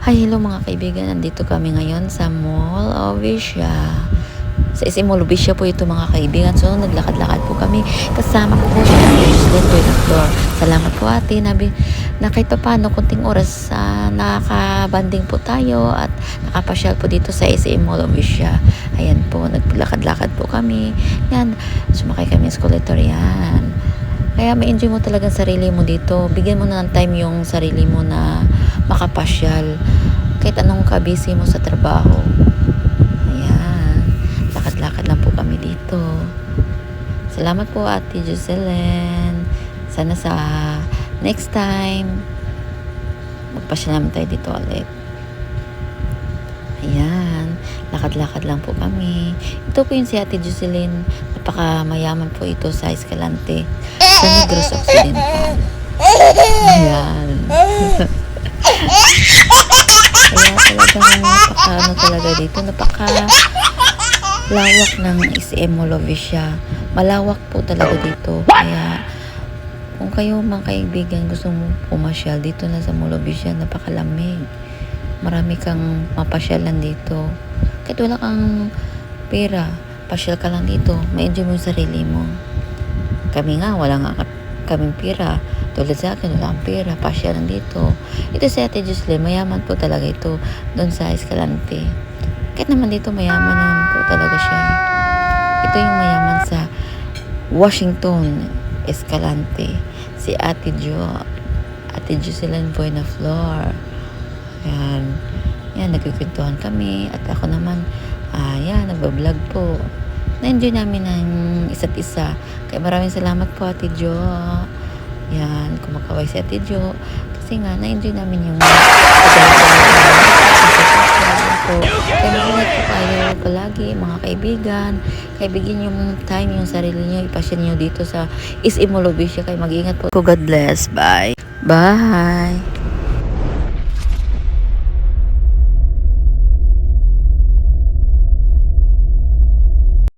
Hi, hello mga kaibigan. Nandito kami ngayon sa Mall of Asia. Sa SM Mall of Asia po ito mga kaibigan. So, naglakad-lakad po kami. Kasama ko po si Ate Jocelyn Buenaflor. Salamat po ate. Na kahit pa paano, kunting oras nakakabanding po tayo at nakapasyal po dito sa SM Mall of Asia. Ayan po, naglakad-lakad po kami. Yan, sumakay kami sa escalator yan. Kaya ma-enjoy mo talaga sarili mo dito. Bigyan mo na ng time yung sarili mo na makapasyal. Kahit anong kabisi mo sa trabaho. Ayan. Lakad-lakad lang po kami dito. Salamat po Ate Jocelyn. Sana sa next time, magpasyal naman tayo dito ulit. Ayan. Lakad-lakad lang po kami. Ito po yung si Ate Jocelyn. Napakamayaman po ito sa Escalante. Sa Negros Occidental. Ayan. Kaya talaga dito. Lawak ng SM Mall of Asia. Malawak po talaga dito. Kaya kung kayo mga kaibigan gusto mo pumasyal dito na sa Mall of Asia, napakalamig. Marami kang mapasyalan dito. Kahit wala kang pera, pasyal ka lang dito. Ma-enjoy mo yung sarili mo. Kami nga, wala nga kaming pera. Tulad sa akin, wala akong pera. Pasyal lang dito. Ito si Ate Jocelyn, mayaman po talaga ito. Doon sa Escalante. Kahit naman dito, mayaman naman po talaga siya. Ito yung mayaman sa Washington, Escalante. Si Ate Jocelyn Buenaflor. Yan. Yan, nagkikwentuhan kami. At ako naman, yan, nagbablog po. Na-enjoy namin ng isa't isa. Kaya maraming salamat po Ate Jo. Yan, kumakaway si Ate Jo. Kasi nga, na-enjoy namin yung kaya mag-ingat po kayo palagi, mga kaibigan. Kaya bigyan yung time, yung sarili nyo. Ipasya nyo dito sa SM Mall of Asia. Kaya mag-ingat po. God bless. Bye. Bye.